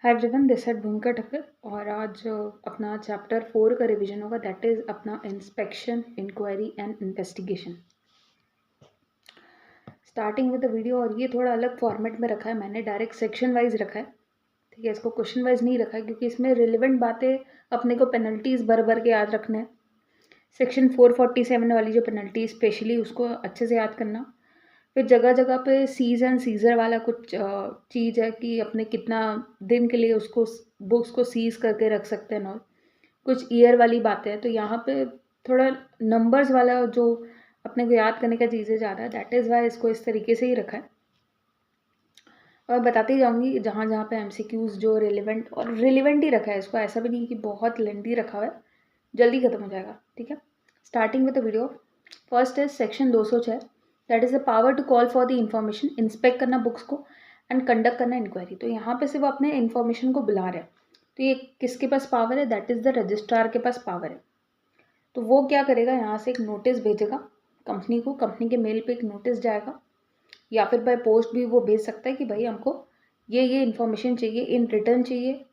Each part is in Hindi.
हाय एवरीवन, दिस है भूमिका ठक्कर और आज अपना चैप्टर 4 का रिवीजन होगा। दैट इज़ अपना inspection, inquiry and investigation. Starting with the video, और ये थोड़ा अलग फॉर्मेट में रखा है मैंने, डायरेक्ट सेक्शन वाइज रखा है। ठीक है, इसको क्वेश्चन वाइज नहीं रखा है क्योंकि इसमें रिलेवेंट बातें अपने को पेनल्टीज भर भर के याद रखना है। सेक्शन 447 वाली जो पेनल्टी स्पेशली उसको अच्छे से याद करना। फिर जगह जगह पे सीज एंड सीजर वाला कुछ चीज़ है कि अपने कितना दिन के लिए उसको बुक्स को सीज करके रख सकते हैं। और कुछ ईयर वाली बातें हैं, तो यहाँ पे थोड़ा नंबर्स वाला जो अपने को याद करने का चीज़ें ज़्यादा है। दैट इज़ वाई इसको इस तरीके से ही रखा है और बताती जाऊँगी जहाँ जहाँ पे एमसीक्यूज़ जो रिलेवेंट, और रिलेवेंट ही रखा है इसको, ऐसा भी नहीं कि बहुत लेंथी रखा हुआ है, जल्दी खत्म हो जाएगा। ठीक है, starting with the video. First है section 206, that is the power to call for the information, inspect करना बुक्स को एंड कंडक्ट करना इंक्वायरी। तो यहाँ पे से वो अपने इन्फॉर्मेशन को बुला रहे हैं, तो ये किसके पास पावर है? दैट इज़ द रजिस्ट्रार के पास पावर है। तो वो क्या करेगा, यहाँ से एक नोटिस भेजेगा कंपनी को, कंपनी के मेल पे एक नोटिस जाएगा, या फिर बाय पोस्ट भी वो भेज सकता है कि भाई हमको ये इन्फॉर्मेशन चाहिए, इन रिटर्न चाहिए,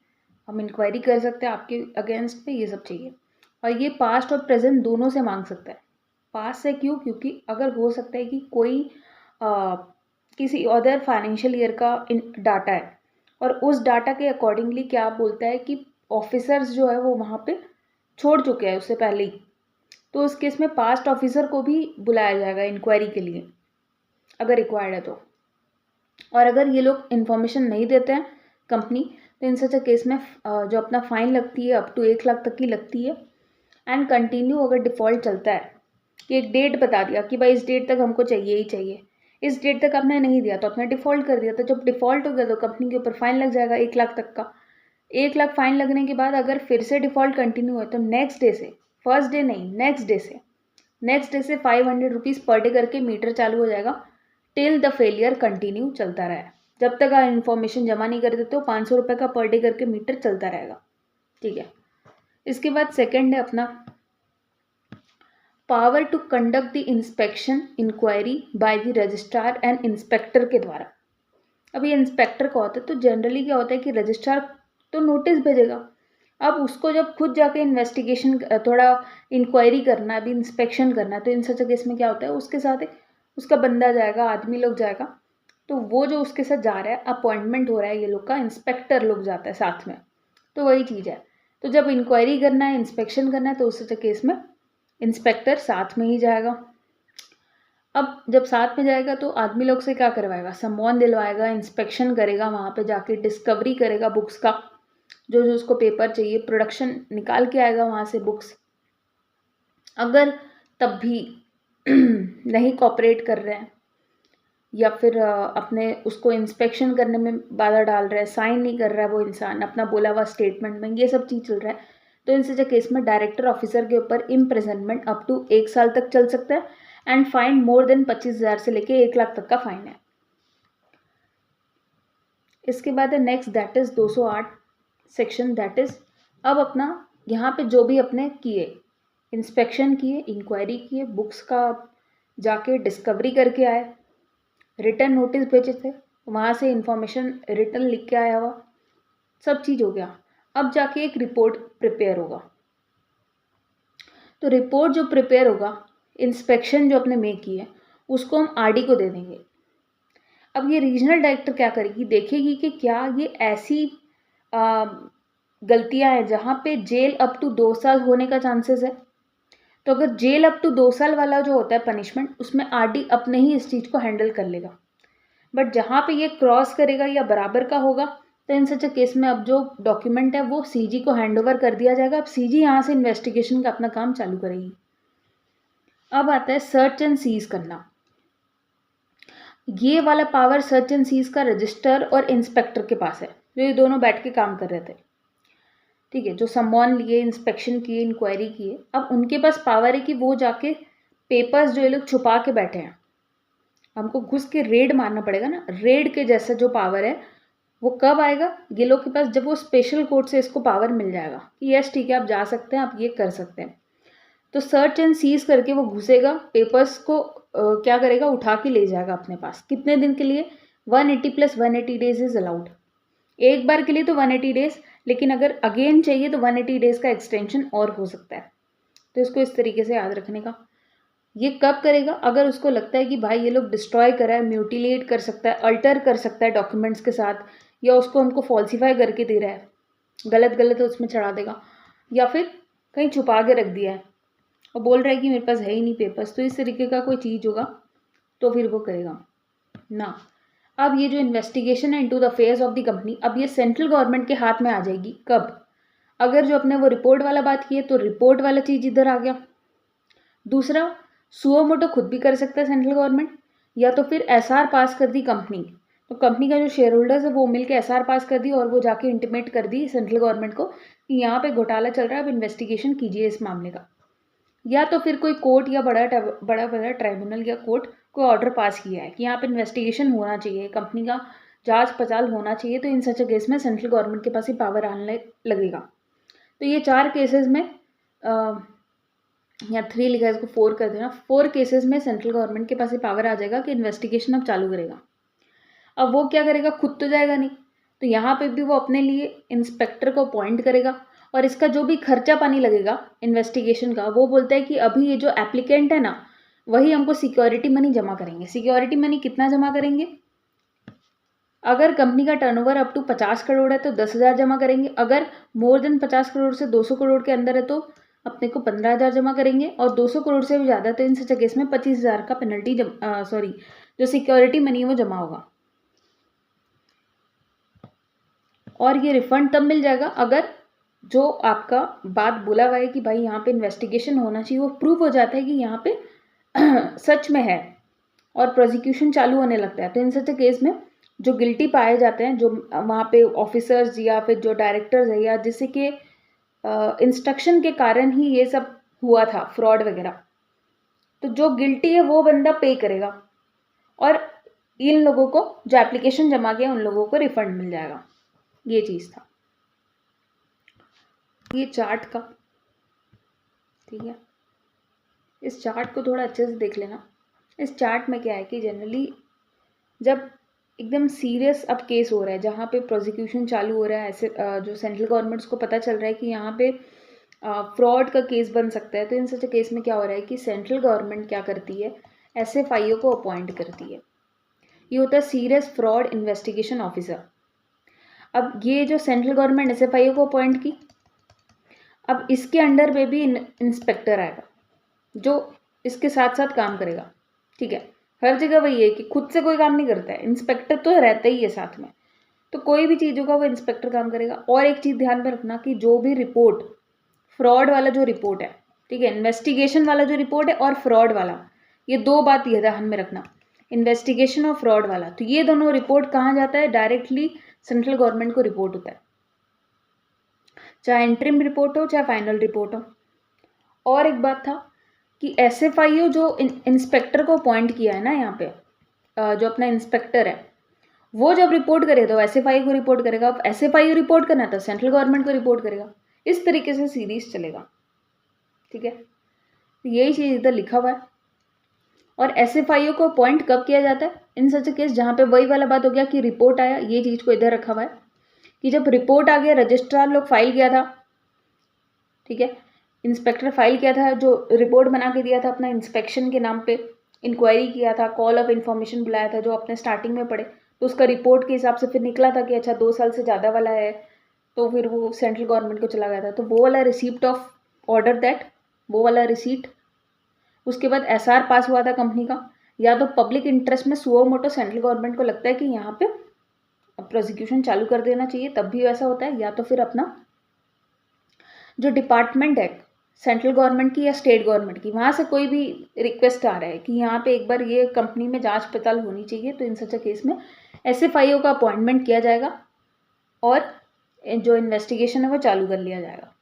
हम इंक्वायरी कर सकते हैं आपके अगेंस्ट पे, ये सब चाहिए। और ये पास्ट और प्रेजेंट दोनों से मांग सकता है। पास्ट से क्यों? क्योंकि अगर हो सकता है कि कोई किसी अदर फाइनेंशियल ईयर का डाटा है और उस डाटा के अकॉर्डिंगली क्या बोलता है कि ऑफिसर्स जो है वो वहाँ पे छोड़ चुके हैं उससे पहले ही, तो उस केस में पास्ट ऑफिसर को भी बुलाया जाएगा इंक्वायरी के लिए अगर रिक्वायर्ड है तो। और अगर ये लोग इन्फॉर्मेशन नहीं देते हैं कंपनी, तो इन सच अ केस में जो अपना फाइन लगती है अप टू 1 लाख तक की लगती है। एंड कंटिन्यू अगर डिफ़ॉल्ट चलता है कि एक डेट बता दिया कि भाई इस डेट तक हमको चाहिए ही चाहिए, इस डेट तक आपने नहीं दिया तो आपने डिफ़ॉल्ट कर दिया, तो जब डिफ़ॉल्ट हो गया तो कंपनी के ऊपर फाइन लग जाएगा 1 लाख तक का। 1 लाख फाइन लगने के बाद अगर फिर से डिफ़ॉल्ट कंटिन्यू है तो नेक्स्ट डे से, फर्स्ट डे नहीं, नेक्स्ट डे से 500 रुपीज़ पर डे करके मीटर चालू हो जाएगा टिल द फेलियर कंटिन्यू, चलता रहा। जब तक आप इन्फॉर्मेशन जमा नहीं कर देते हो 500 रुपये का पर डे करके मीटर चलता रहेगा। ठीक है, इसके बाद सेकेंड है अपना power to conduct the inspection inquiry by the registrar and inspector के द्वारा। अब ये इंस्पेक्टर का होता है, तो जनरली क्या होता है कि रजिस्ट्रार तो नोटिस भेजेगा, अब उसको जब खुद जाके इन्वेस्टिगेशन थोड़ा इंक्वायरी करना है, अभी इंस्पेक्शन करना है, तो इन सच केस में क्या होता है उसके साथ एक उसका बंदा जाएगा, आदमी लोग जाएगा, तो वो जो उसके साथ जा रहा है, अपॉइंटमेंट हो रहा है ये लोग का, इंस्पेक्टर लोग जाता है साथ में, तो वही चीज़ है। तो जब इंक्वायरी करना है, इंस्पेक्शन करना है, तो उस सच केस में इंस्पेक्टर साथ में ही जाएगा। अब जब साथ में जाएगा तो आदमी लोग से क्या करवाएगा, सम्मान दिलवाएगा, इंस्पेक्शन करेगा, वहाँ पे जाके डिस्कवरी करेगा बुक्स का, जो जो उसको पेपर चाहिए, प्रोडक्शन निकाल के आएगा वहाँ से बुक्स। अगर तब भी नहीं कॉपरेट कर रहे हैं या फिर अपने उसको इंस्पेक्शन करने में बाधा डाल रहा है, साइन नहीं कर रहा है वो इंसान अपना बोला हुआ स्टेटमेंट में, ये सब चीज़ चल रहा है, तो इन सच केस में डायरेक्टर ऑफिसर के ऊपर इम्प्रिजनमेंट अप टू 1 साल तक चल सकता है एंड फाइन मोर देन 25,000 से लेके 1 लाख तक का फाइन है। इसके बाद है next, that is 208 section, that is अब अपना यहाँ पे जो भी अपने किए, इंस्पेक्शन किए, इंक्वायरी किए, बुक्स का जाके डिस्कवरी करके आए, रिटर्न नोटिस भेजे थे, वहाँ से इंफॉर्मेशन रिटर्न लिख के आया हुआ, सब चीज़ हो गया। अब जाके एक रिपोर्ट प्रिपेयर होगा, तो रिपोर्ट जो प्रिपेयर होगा, इंस्पेक्शन जो अपने मेक की है उसको हम आरडी को दे देंगे। अब ये रीजनल डायरेक्टर क्या करेगी, देखेगी कि क्या ये ऐसी गलतियां हैं जहाँ पे जेल अप टू 2 साल होने का चांसेस है, तो अगर जेल अप टू 2 साल वाला जो होता है पनिशमेंट, उसमें आरडी अपने ही इस चीज़ को हैंडल कर लेगा। बट जहाँ पे ये क्रॉस करेगा या बराबर का होगा, तो इन सच केस में अब जो डॉक्यूमेंट है वो सीजी को हैंड ओवर कर दिया जाएगा। अब सीजी यहाँ से इन्वेस्टिगेशन का अपना काम चालू करेगी। अब आता है सर्च एंड सीज करना। ये वाला पावर सर्च एंड सीज का रजिस्टर और इंस्पेक्टर के पास है, जो ये दोनों बैठ के काम कर रहे थे। ठीक है, जो सम्मान लिए, इंस्पेक्शन किए, इंक्वायरी किए, अब उनके पास पावर है कि वो जाके पेपर्स जो ये लोग छुपा के बैठे हैं, हमको घुस के रेड मारना पड़ेगा ना, रेड के जैसा जो पावर है वो कब आएगा ये लोग के पास, जब वो स्पेशल कोर्ट से इसको पावर मिल जाएगा कि यस ठीक है आप जा सकते हैं, आप ये कर सकते हैं। तो सर्च एंड सीज करके वो घुसेगा, पेपर्स को क्या करेगा, उठा के ले जाएगा अपने पास। कितने दिन के लिए? 180 + 180 डेज इज अलाउड। एक बार के लिए तो 180 डेज, लेकिन अगर अगेन चाहिए तो 180 डेज का एक्सटेंशन और हो सकता है। तो इसको इस तरीके से याद रखने का। ये कब करेगा? अगर उसको लगता है कि भाई ये लोग डिस्ट्रॉय कर रहा है, म्यूटिलेट कर सकता है, अल्टर कर सकता है डॉक्यूमेंट्स के साथ, या उसको हमको फॉल्सीफाई करके दे रहा है, गलत गलत उसमें चढ़ा देगा, या फिर कहीं छुपा के रख दिया है और बोल रहा है कि मेरे पास है ही नहीं पेपर्स, तो इस तरीके का कोई चीज़ होगा तो फिर वो करेगा ना। अब ये जो इन्वेस्टिगेशन है into the affairs of the company, अब ये सेंट्रल गवर्नमेंट के हाथ में आ जाएगी। कब? अगर जो अपने वो रिपोर्ट वाला बात की है तो रिपोर्ट वाला चीज़ इधर आ गया। दूसरा, सुओ मोटो खुद भी कर सकता है सेंट्रल गवर्नमेंट, या तो फिर एसआर पास कर दी कंपनी, तो कंपनी का जो शेयर होल्डर्स है वो मिलकर एसआर पास कर दी और वो जाके इंटीमेट कर दी सेंट्रल गवर्नमेंट को कि यहाँ पे घोटाला चल रहा है, अब इन्वेस्टिगेशन कीजिए इस मामले का। या तो फिर कोई कोर्ट या बड़ा बड़ा ट्राइब्यूनल या कोर्ट कोई ऑर्डर पास किया है कि यहाँ पे इन्वेस्टिगेशन होना चाहिए, कंपनी का जांच पड़ताल होना चाहिए, तो इन सच केस में सेंट्रल गवर्नमेंट के पास ही पावर आने लगेगा। तो ये 4 केसेस में या 3 लिखा है, इसको 4 कर देना। 4 केसेस में सेंट्रल गवर्नमेंट के पास ही पावर आ जाएगा कि इन्वेस्टिगेशन अब चालू करेगा। अब वो क्या करेगा? खुद तो जाएगा नहीं, तो यहाँ पे भी वो अपने लिए इंस्पेक्टर को अपॉइंट करेगा और इसका जो भी खर्चा पानी लगेगा इन्वेस्टिगेशन का, वो बोलता है कि अभी ये जो एप्लीकेंट है ना, वही हमको सिक्योरिटी मनी जमा करेंगे। सिक्योरिटी मनी कितना जमा करेंगे? अगर कंपनी का टर्नओवर अप टू 50 करोड़ है तो 10,000 जमा करेंगे, अगर मोर देन 50 करोड़ से 200 करोड़ के अंदर है तो अपने को 15,000 जमा करेंगे, और 200 करोड़ से भी ज़्यादा तो इन सच केस में 25,000 का पेनल्टी जो सिक्योरिटी मनी है वो जमा होगा। और ये रिफंड तब मिल जाएगा अगर जो आपका बात बोला हुआ है कि भाई यहाँ पे इन्वेस्टिगेशन होना चाहिए, वो प्रूव हो जाता है कि यहाँ पे सच में है और प्रोसिक्यूशन चालू होने लगता है। तो इन सच केस में जो गिल्टी पाए जाते हैं, जो वहाँ पे ऑफिसर्स या फिर जो डायरेक्टर्स है या जिससे के इंस्ट्रक्शन के कारण ही ये सब हुआ था, फ्रॉड वगैरह, तो जो गिल्टी है वो बंदा पे करेगा और इन लोगों को जो एप्लीकेशन जमा किया उन लोगों को रिफंड मिल जाएगा। ये चीज़ था ये चार्ट का, ठीक है। इस चार्ट को थोड़ा अच्छे से देख लेना। इस चार्ट में क्या है कि जनरली जब एकदम सीरियस अब केस हो रहा है, जहाँ पे प्रोसिक्यूशन चालू हो रहा है, ऐसे जो सेंट्रल गवर्नमेंट्स को पता चल रहा है कि यहाँ पे फ्रॉड का केस बन सकता है, तो इन सच केस में क्या हो रहा है कि सेंट्रल गवर्नमेंट क्या करती है, एसएफआईओ को अपॉइंट करती है। ये होता है सीरियस फ्रॉड इन्वेस्टिगेशन ऑफिसर। अब ये जो सेंट्रल गवर्नमेंट एसएफआईओ को अपॉइंट की, अब इसके अंडर में भी इंस्पेक्टर आएगा जो इसके साथ साथ काम करेगा, ठीक है। हर जगह वही है कि खुद से कोई काम नहीं करता है, इंस्पेक्टर तो रहता ही है साथ में, तो कोई भी चीज़ होगा वो इंस्पेक्टर काम करेगा। और एक चीज़ ध्यान में रखना कि जो भी रिपोर्ट, फ्रॉड वाला जो रिपोर्ट है, ठीक है, इन्वेस्टिगेशन वाला जो रिपोर्ट है और फ्रॉड वाला, ये 2 बात ये ध्यान में रखना, इन्वेस्टिगेशन और फ्रॉड वाला, तो ये दोनों रिपोर्ट कहाँ जाता है? डायरेक्टली सेंट्रल गवर्नमेंट को रिपोर्ट होता है, चाहे इंटरिम रिपोर्ट हो चाहे फाइनल रिपोर्ट हो। और एक बात था कि एसएफआईओ जो इंस्पेक्टर को अपॉइंट किया है ना यहाँ पे, जो अपना इंस्पेक्टर है, वो जब रिपोर्ट करे तो एसएफआईओ को रिपोर्ट करेगा। अब एसएफआईओ रिपोर्ट करना तो सेंट्रल गवर्नमेंट को रिपोर्ट करेगा। इस तरीके से सीरीज चलेगा, ठीक है। तो यही चीज़ इधर लिखा हुआ है। और एसएफआईओ को अपॉइंट कब किया जाता है? इन सच केस जहाँ पे वही वाला बात हो गया कि रिपोर्ट आया, ये चीज़ को इधर रखा हुआ है कि जब रिपोर्ट आ गया, रजिस्ट्रार लोग फाइल किया था, ठीक है, इंस्पेक्टर फाइल किया था, जो रिपोर्ट बना के दिया था अपना इंस्पेक्शन के नाम पे, इंक्वायरी किया था, कॉल ऑफ इन्फॉर्मेशन बुलाया था, जो अपने स्टार्टिंग में पढ़े, तो उसका रिपोर्ट के हिसाब से फिर निकला था कि अच्छा 2 साल से ज़्यादा वाला है, तो फिर वो सेंट्रल गवर्नमेंट को चला गया था। तो वो वाला रिसीप्ट ऑफ ऑर्डर दैट, वो वाला रिसीट, उसके बाद एसआर पास हुआ था कंपनी का, या तो पब्लिक इंटरेस्ट में सुओ मोटो सेंट्रल गवर्नमेंट को लगता है कि यहाँ पे प्रोसिक्यूशन चालू कर देना चाहिए, तब भी वैसा होता है, या तो फिर अपना जो डिपार्टमेंट है सेंट्रल गवर्नमेंट की या स्टेट गवर्नमेंट की, वहाँ से कोई भी रिक्वेस्ट आ रहा है कि यहाँ पे एक बार ये कंपनी में जांच पड़ताल होनी चाहिए, तो इन सच केस में एसएफआईओ का अपॉइंटमेंट किया जाएगा और जो इन्वेस्टिगेशन है वो चालू कर लिया जाएगा।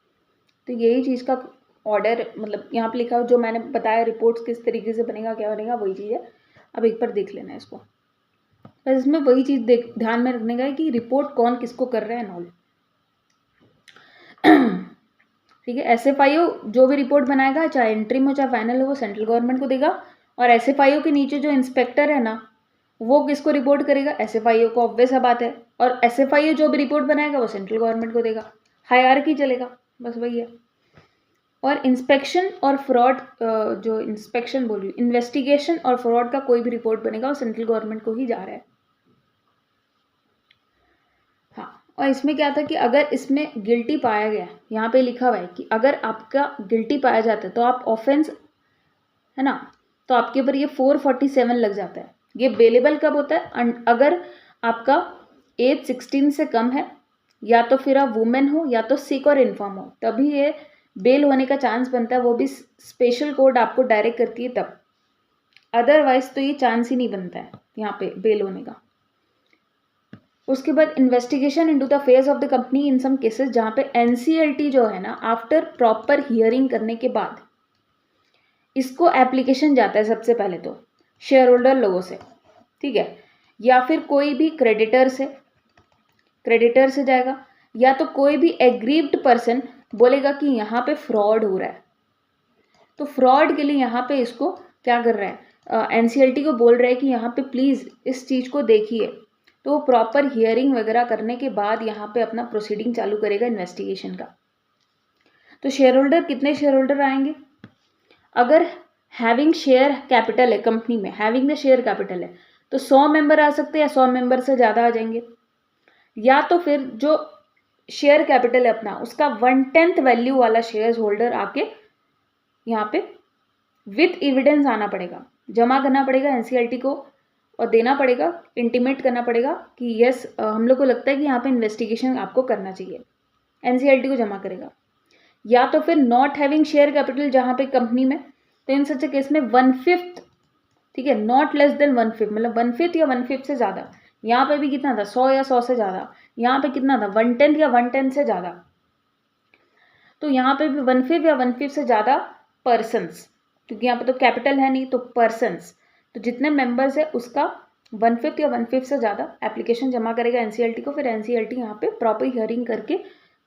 तो यही चीज़ का ऑर्डर, मतलब यहाँ पे लिखा हो, जो मैंने बताया रिपोर्ट्स किस तरीके से बनेगा, क्या बनेगा, वही चीज़ है। अब एक बार देख लेना है इसको, बस इसमें वही चीज़ ध्यान में रखने का है कि रिपोर्ट कौन किसको कर रहा है नॉल, ठीक है। एसएफआईओ जो भी रिपोर्ट बनाएगा, चाहे इंटरिम हो चाहे फाइनल हो, वो सेंट्रल गवर्नमेंट को देगा। और एसएफआईओ के नीचे जो इंस्पेक्टर है ना, वो किसको रिपोर्ट करेगा? एसएफआईओ को, ऑब्वियस सा बात है। और एसएफआईओ जो भी रिपोर्ट बनाएगा वो सेंट्रल गवर्नमेंट को देगा, हायरार्की चलेगा, बस वही है। और इंस्पेक्शन और फ्रॉड, जो इंस्पेक्शन बोल रही हूँ, इन्वेस्टिगेशन और फ्रॉड का कोई भी रिपोर्ट बनेगा वो सेंट्रल गवर्नमेंट को ही जा रहा है। हाँ, और इसमें क्या था कि अगर इसमें गिल्टी पाया गया, यहाँ पे लिखा हुआ है कि अगर आपका गिल्टी पाया जाता है तो आप ऑफेंस, है ना, तो आपके ऊपर ये 447 लग जाता है। ये बेलेबल कब होता है? अगर आपका एज 16 से कम है, या तो फिर आप वुमेन हो, या तो सिक और इन्फॉर्म हो, तभी ये बेल होने का चांस बनता है। वो भी स्पेशल कोर्ट आपको डायरेक्ट करती है तब, अदरवाइज तो ये चांस ही नहीं बनता है यहाँ पे बेल होने का। उसके बाद investigation into the phase of the company in some cases, जहाँ पे एनसीएलटी जो है ना, आफ्टर प्रॉपर हियरिंग करने के बाद इसको एप्लीकेशन जाता है सबसे पहले तो शेयर होल्डर लोगों से, ठीक है, या फिर कोई भी क्रेडिटर से जाएगा, या तो कोई भी एग्रीव्ड पर्सन बोलेगा कि यहाँ पे फ्रॉड हो रहा है, तो फ्रॉड के लिए यहाँ पे इसको क्या कर रहा है, एनसीएलटी को बोल रहा है कि यहाँ पे प्लीज़ इस चीज़ को देखिए। तो वो प्रॉपर हियरिंग वगैरह करने के बाद यहाँ पे अपना प्रोसीडिंग चालू करेगा इन्वेस्टिगेशन का। तो शेयर होल्डर, कितने शेयर होल्डर आएंगे? अगर हैविंग शेयर कैपिटल है कंपनी में, हैविंग द शेयर कैपिटल है, तो 100 मेंबर आ सकते हैं या 100 मेंबर से ज़्यादा आ जाएंगे। या तो फिर जो शेयर कैपिटल है अपना, उसका 1/10 वैल्यू वाला शेयर होल्डर आके यहाँ पे विथ एविडेंस आना पड़ेगा, जमा करना पड़ेगा एनसीएलटी को और देना पड़ेगा, इंटीमेट करना पड़ेगा कि यस हम लोग को लगता है कि यहाँ पे इन्वेस्टिगेशन आपको करना चाहिए, एनसीएलटी को जमा करेगा। या तो फिर नॉट हैविंग शेयर कैपिटल जहाँ पे कंपनी में, तो इन सच केस में 1/5, ठीक है, नॉट लेस देन 1/5, मतलब 1/5 या 1/5 से ज़्यादा। यहाँ पे भी कितना था? 100 या 100 से ज़्यादा। यहाँ पे कितना था? 1/10 या 1/10 से ज़्यादा। तो यहाँ पे भी 1/5 या 1/5 से ज़्यादा पर्सन्स, क्योंकि यहाँ पे तो कैपिटल है नहीं, तो पर्सन्स, तो जितने मेंबर्स है उसका 1/5 या 1/5 से ज़्यादा एप्लीकेशन जमा करेगा एनसीएलटी को। फिर एनसीएलटी यहाँ पे प्रॉपर हियरिंग करके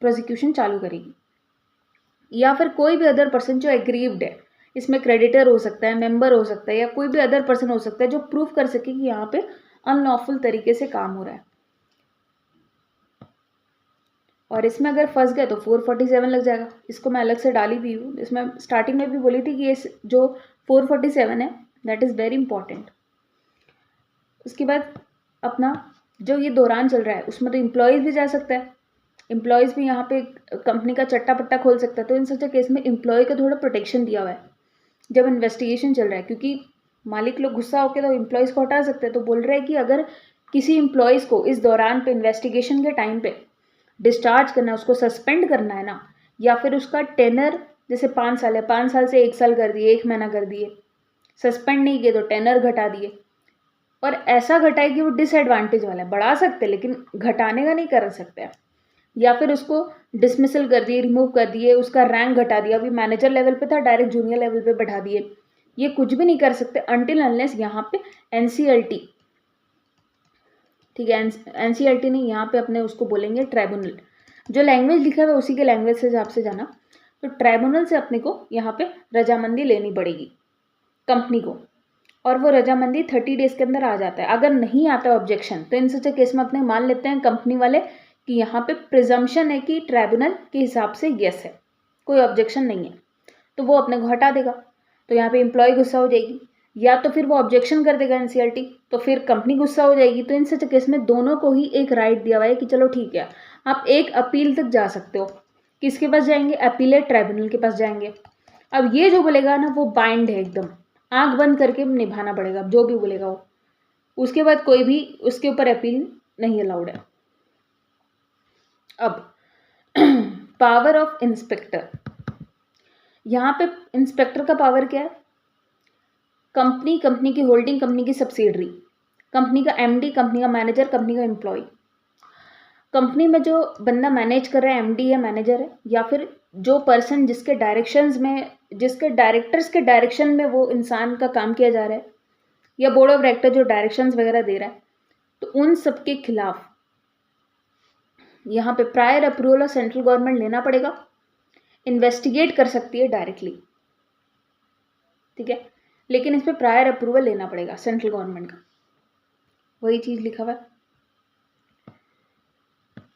प्रोसिक्यूशन चालू करेगी। या फिर कोई भी अदर पर्सन जो एग्रीव्ड है, इसमें क्रेडिटर हो सकता है, मेंबर हो सकता है, या कोई भी अदर पर्सन हो सकता है जो प्रूफ कर सके कि यहाँ पे अनलॉफुल तरीके से काम हो रहा है। और इसमें अगर फंस गए तो 447 लग जाएगा। इसको मैं अलग से डाली भी हूँ, इसमें स्टार्टिंग में भी बोली थी कि ये जो 447 है दैट इज़ वेरी इंपॉर्टेंट। उसके बाद अपना जो ये दौरान चल रहा है उसमें तो एम्प्लॉयज़ भी जा सकता है, एम्प्लॉयज़ भी यहाँ पे कंपनी का चट्टा पट्टा खोल सकता है। तो इन सच केस में एम्प्लॉय को थोड़ा प्रोटेक्शन दिया हुआ है जब इन्वेस्टिगेशन चल रहा है, क्योंकि मालिक लोग गुस्सा होकर तो एम्प्लॉयज़ को हटा सकते हैं। तो बोल रहे हैं कि अगर किसी एम्प्लॉयज़ को इस दौरान पे इन्वेस्टिगेशन के टाइम पे डिस्चार्ज करना है, उसको सस्पेंड करना है ना, या फिर उसका टेनर, जैसे 5 साल है, 5 साल से 1 साल कर दिए, 1 महीना कर दिए, सस्पेंड नहीं किए तो टेनर घटा दिए, और ऐसा घटाए कि वो डिसएडवांटेज वाला है, बढ़ा सकते लेकिन घटाने का नहीं कर सकते हैं। या फिर उसको डिसमिसल कर दिए, रिमूव कर दिए, उसका रैंक घटा दिया, अभी मैनेजर लेवल पे था डायरेक्ट जूनियर लेवल पे बढ़ा दिए, ये कुछ भी नहीं कर सकते अनटिल अनलेस यहाँ पे एनसीएलटी, ठीक है, एनसीएलटी नहीं, यहाँ पे अपने उसको बोलेंगे ट्राइब्यूनल, जो लैंग्वेज लिखा हुआ है उसी के लैंग्वेज से हिसाब से जाना। तो ट्राइब्यूनल से अपने को यहाँ पे रजामंदी लेनी पड़ेगी कंपनी को, और वो रजामंदी 30 डेज के अंदर आ जाता है। अगर नहीं आता ऑब्जेक्शन तो इन सच केस में अपने मान लेते हैं कंपनी वाले कि यहाँ पे प्रिजम्पशन है कि ट्राइब्यूनल के हिसाब से यस है, कोई ऑब्जेक्शन नहीं है, तो वो अपने को हटा देगा। तो यहाँ पे एम्प्लॉय गुस्सा हो जाएगी, या तो फिर वो ऑब्जेक्शन कर देगा एनसीएलटी, तो फिर कंपनी गुस्सा हो जाएगी। तो इन सच केस में दोनों को ही एक राइट दिया हुआ है कि चलो ठीक है, आप एक अपील तक जा सकते हो। किसके पास जाएंगे? अपीलेट ट्राइब्यूनल के पास जाएंगे। अब ये जो बोलेगा ना वो बाइंड है एकदम, आंख बंद करके निभाना पड़ेगा जो भी बोलेगा वो, उसके बाद कोई भी उसके ऊपर अपील नहीं अलाउड है। अब पावर ऑफ इंस्पेक्टर, यहाँ पे इंस्पेक्टर का पावर क्या है? कंपनी की होल्डिंग कंपनी की सब्सिडरी, कंपनी का एमडी, कंपनी का मैनेजर, कंपनी का एम्प्लॉय, कंपनी में जो बंदा मैनेज कर रहा है, एमडी है, मैनेजर है, या फिर जो पर्सन जिसके डायरेक्शंस में, जिसके डायरेक्टर्स के डायरेक्शन में वो इंसान का काम किया जा रहा है, या बोर्ड ऑफ डायरेक्टर जो डायरेक्शंस वगैरह दे रहा है, तो उन सबके खिलाफ यहाँ पे prior approval of central government लेना पड़ेगा। इन्वेस्टिगेट कर सकती है डायरेक्टली, ठीक है, लेकिन इस पर प्रायर अप्रूवल लेना पड़ेगा सेंट्रल गवर्नमेंट का। वही चीज़ लिखा हुआ है।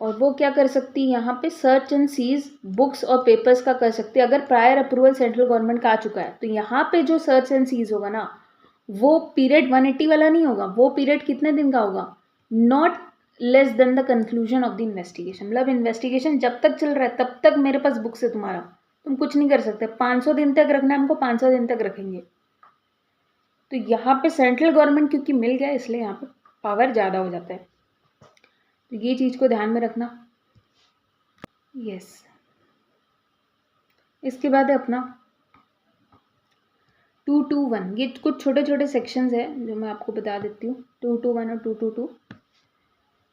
और वो क्या कर सकती है यहाँ पे, सर्च एंड सीज बुक्स और पेपर्स का कर सकती है अगर प्रायर अप्रूवल सेंट्रल गवर्नमेंट का आ चुका है। तो यहाँ पे जो सर्च एंड सीज होगा ना, वो पीरियड 180 वाला नहीं होगा, वो पीरियड कितने दिन का होगा, not less than the conclusion of the investigation. मतलब इन्वेस्टिगेशन जब तक चल रहा है तब तक मेरे पास बुक्स है तुम्हारा, तुम कुछ नहीं कर सकते। 500 दिन तक रखना है हमको, 500 दिन तक रखेंगे। तो यहाँ पे सेंट्रल गवर्नमेंट क्योंकि मिल गया इसलिए यहाँ पे पावर ज़्यादा हो जाता है। तो ये चीज़ को ध्यान में रखना। यस। इसके बाद है अपना 221। ये कुछ छोटे छोटे सेक्शंस हैं जो मैं आपको बता देती हूँ, 221 और 222।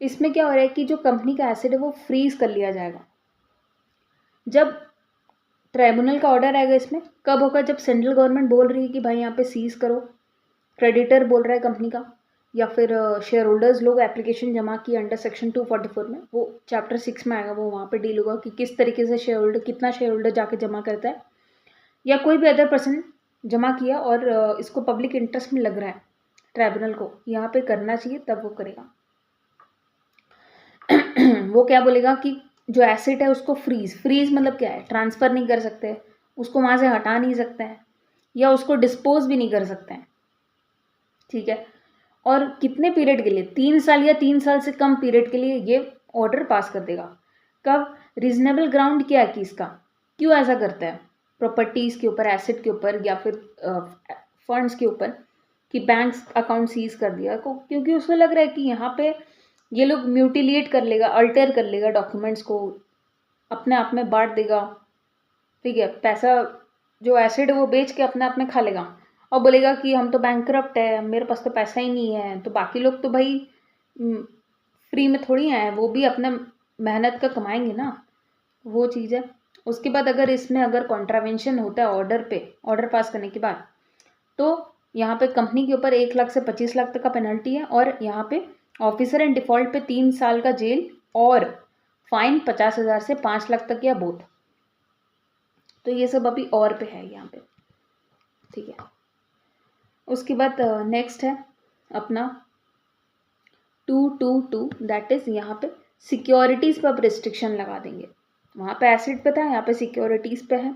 इसमें क्या हो रहा है कि जो कंपनी का एसेट है वो फ्रीज कर लिया जाएगा जब ट्राइब्यूनल का ऑर्डर आएगा। इसमें कब होगा, जब सेंट्रल गवर्नमेंट बोल रही है कि भाई यहाँ पे सीज करो, क्रेडिटर बोल रहा है कंपनी का, या फिर शेयर होल्डर्स लोग एप्लीकेशन जमा किए अंडर सेक्शन 244 में, वो चैप्टर 6 में आएगा, वो वहाँ पे डील होगा कि किस तरीके से शेयर होल्डर, कितना शेयर होल्डर जाके जमा करता है, या कोई भी अदर पर्सन जमा किया और इसको पब्लिक इंटरेस्ट में लग रहा है ट्राइब्यूनल को यहाँ पे करना चाहिए, तब वो करेगा। वो क्या बोलेगा कि जो एसेट है उसको फ्रीज मतलब क्या है, ट्रांसफ़र नहीं कर सकते, उसको वहाँ से हटा नहीं सकते हैं, या उसको डिस्पोज भी नहीं कर सकते हैं, ठीक है। और कितने पीरियड के लिए, 3 साल या 3 साल से कम पीरियड के लिए ये ऑर्डर पास कर देगा। कब, रीजनेबल ग्राउंड क्या है कि इसका क्यों ऐसा करता है, प्रॉपर्टीज़ के ऊपर, एसेट के ऊपर, या फिर फंड्स के ऊपर, कि बैंक अकाउंट सीज कर दिया को, क्योंकि उसको लग रहा है कि यहाँ पे ये लोग म्यूटिलिएट कर लेगा, अल्टर कर लेगा डॉक्यूमेंट्स को, अपने आप में बांट देगा, ठीक है, पैसा जो एसेट है वो बेच के अपने आप में खा लेगा, और बोलेगा कि हम तो बैंकरप्ट है, मेरे पास तो पैसा ही नहीं है। तो बाकी लोग तो भाई फ्री में थोड़ी आए हैं, वो भी अपना मेहनत का कमाएंगे ना, वो चीज़ है। उसके बाद अगर इसमें अगर कॉन्ट्रावेंशन होता है ऑर्डर पे, ऑर्डर पास करने के बाद, तो यहाँ पे कंपनी के ऊपर 1 लाख से 25 लाख तक का पेनल्टी है, और यहाँ पे ऑफिसर एंड डिफॉल्ट पे 3 साल का जेल और फाइन 50,000 से 5 लाख तक या बोथ। तो ये सब अभी और पे है यहाँ पे, ठीक है। उसके बाद नेक्स्ट है अपना 222, दैट इज यहाँ पे सिक्योरिटीज़ पर आप रिस्ट्रिक्शन लगा देंगे। वहाँ पे एसिड पे था, यहाँ पे सिक्योरिटीज़ पे है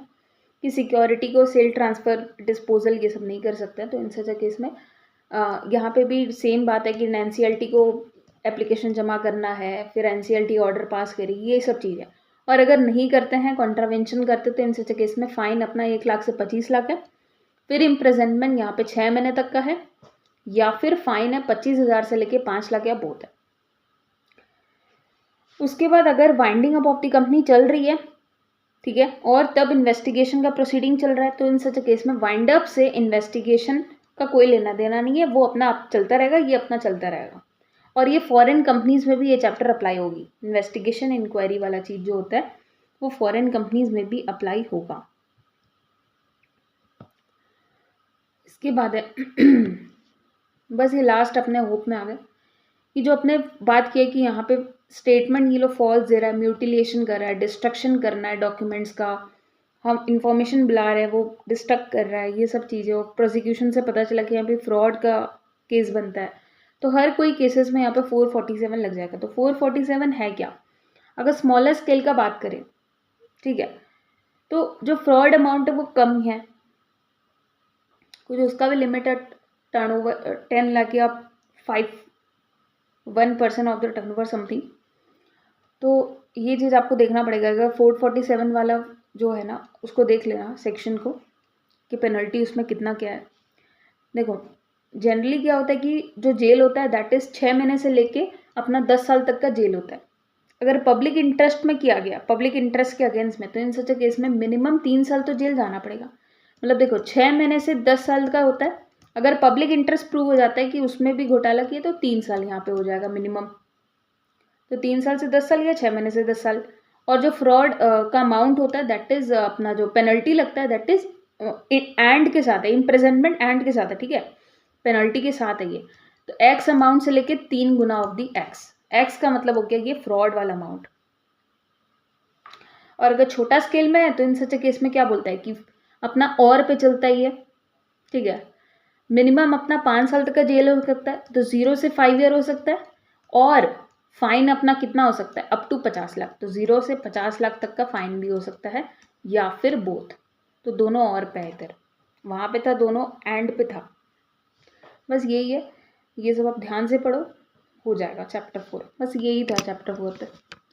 कि सिक्योरिटी को सेल, ट्रांसफ़र, डिस्पोजल ये सब नहीं कर सकते हैं। तो इन सच केस में यहाँ पे भी सेम बात है कि एनसीएलटी को एप्लीकेशन जमा करना है, फिर एनसीएलटी ऑर्डर पास करेगी, ये सब चीज़ है। और अगर नहीं करते हैं, कॉन्ट्रावेंशन करते, तो इन सच केस में फ़ाइन अपना 1 लाख से 25 लाख है, फिर इम्प्रिजनमेंट यहाँ पे 6 महीने तक का है, या फिर फाइन है 25,000 से लेके 5 लाख या बोथ है। उसके बाद अगर winding up of the company चल रही है, ठीक है, और तब इन्वेस्टिगेशन का प्रोसीडिंग चल रहा है, तो इन सच केस में वाइंड अप से इन्वेस्टिगेशन का कोई लेना देना नहीं है, वो अपना आप चलता रहेगा, ये अपना चलता रहेगा। और ये फॉरेन कंपनीज में भी ये चैप्टर अप्लाई होगी, इन्वेस्टिगेशन इंक्वायरी वाला चीज़ जो होता है वो फॉरेन कंपनीज में भी अप्लाई होगा। इसके बाद है बस ये लास्ट अपने होप में आ गए कि जो अपने बात किया कि यहाँ पे स्टेटमेंट ये लोग फॉल्स दे रहा है, म्यूटिलेशन कर रहा है, डिस्ट्रक्शन करना है डॉक्यूमेंट्स का, हम इंफॉर्मेशन बुला रहे हैं, वो डिस्ट्रक्ट कर रहा है, ये सब चीज़ें, और प्रोसिक्यूशन से पता चला कि यहाँ पे फ्रॉड का केस बनता है, तो हर कोई केसेस में यहाँ पे 447 लग जाएगा। तो 447 है क्या, अगर स्मॉलर स्केल का बात करें, ठीक है, तो जो फ्रॉड अमाउंट है वो कम है, कुछ उसका भी लिमिटेड टर्नओवर 10 लाख या 1% ऑफ द टर्नओवर समथिंग। तो ये चीज़ आपको देखना पड़ेगा। अगर 447 वाला जो है ना उसको देख लेना सेक्शन को, कि पेनल्टी उसमें कितना क्या है। देखो जनरली क्या होता है कि जो जेल होता है दैट इज़ 6 महीने से लेके अपना 10 साल तक का जेल होता है। अगर पब्लिक इंटरेस्ट में किया गया, पब्लिक इंटरेस्ट के अगेंस्ट में, तो इन सच केस में मिनिमम 3 साल तो जेल जाना पड़ेगा। मतलब देखो 6 महीने से 10 साल का होता है, अगर पब्लिक इंटरेस्ट प्रूव हो जाता है कि उसमें भी घोटाला किया तो 3 साल यहाँ पे हो जाएगा मिनिमम। तो 3 साल से 10 साल या 6 महीने से 10 साल। और जो फ्रॉड का अमाउंट होता है दैट इज़ अपना जो पेनल्टी लगता है दैट इज़ एंड के साथ है, इम्प्रिजनमेंट एंड के साथ है, ठीक है, पेनल्टी के साथ है ये। तो एक्स अमाउंट से लेके 3 गुना ऑफ दी एक्स, एक्स का मतलब हो गया ये फ्रॉड वाला अमाउंट। और अगर छोटा स्केल में है तो इन सच केस में क्या बोलता है कि अपना और पे चलता ही है, ठीक है, मिनिमम अपना 5 साल तक का जेल हो सकता है, तो 0 से 5 ईयर हो सकता है, और फाइन अपना कितना हो सकता है, अप टू 50 लाख। तो 0 से 50 लाख तक का फाइन भी हो सकता है, या फिर बोथ। तो दोनों और पे इधर, वहाँ पे था दोनों, एंड पे था। बस यही है, ये सब आप ध्यान से पढ़ो, हो जाएगा चैप्टर 4। बस यही था चैप्टर 4 पे।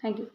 Thank you.